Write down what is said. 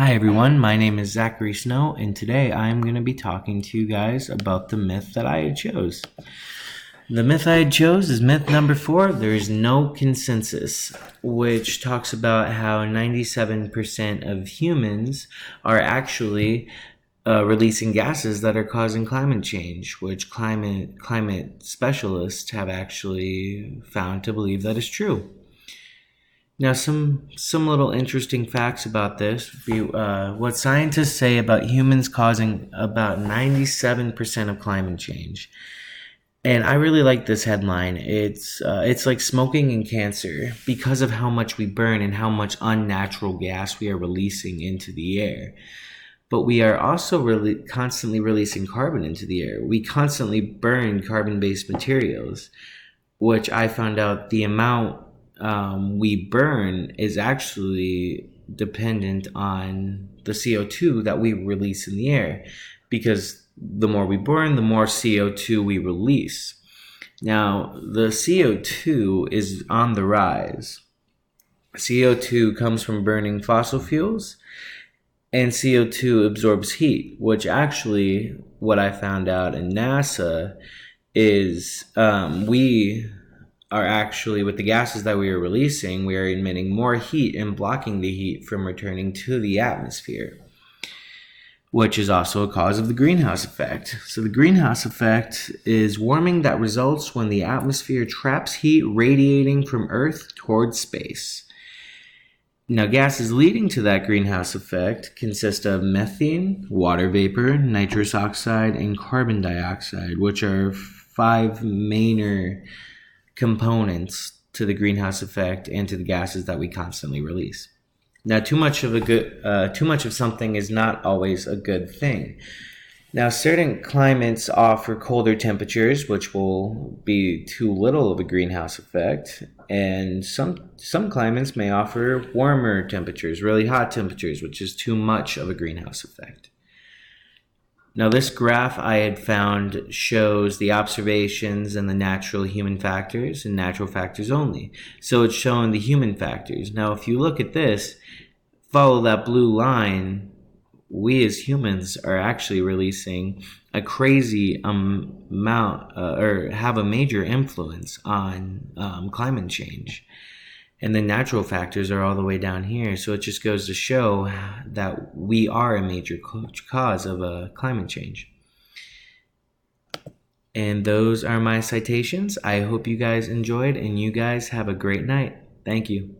Hi everyone, my name is Zachary Snow, and today I'm going to be talking to you guys about the myth that I chose. The myth I chose is myth number 4, there is no consensus, which talks about how 97% of humans are actually releasing gases that are causing climate change, which climate specialists have actually found to believe that is true. Now, some little interesting facts about this. What scientists say about humans causing about 97% of climate change. And I really like this headline. It's like smoking and cancer because of how much we burn and how much unnatural gas we are releasing into the air. But we are also really constantly releasing carbon into the air. We constantly burn carbon-based materials, which I found out the amount we burn is actually dependent on the CO2 that we release in the air, because the more we burn, the more CO2 we release. Now, the CO2 is on the rise. CO2 comes from burning fossil fuels, and CO2 absorbs heat, which actually, what I found out in NASA is we are actually, with the gases that we are releasing, we are emitting more heat and blocking the heat from returning to the atmosphere, which is also a cause of the greenhouse effect. So the greenhouse effect is warming that results when the atmosphere traps heat radiating from Earth towards space. Now, gases leading to that greenhouse effect consist of methane, water vapor, nitrous oxide, and carbon dioxide, which are 5 main components to the greenhouse effect and to the gases that we constantly release. Now, too much of something is not always a good thing. Now, certain climates offer colder temperatures, which will be too little of a greenhouse effect, and some climates may offer warmer temperatures, really hot temperatures, which is too much of a greenhouse effect. Now, this graph I had found shows the observations and the natural human factors and natural factors only. So it's showing the human factors. Now, if you look at this, follow that blue line, we as humans are actually releasing a crazy amount or have a major influence on climate change. And the natural factors are all the way down here. So it just goes to show that we are a major cause of climate change. And those are my citations. I hope you guys enjoyed, and you guys have a great night. Thank you.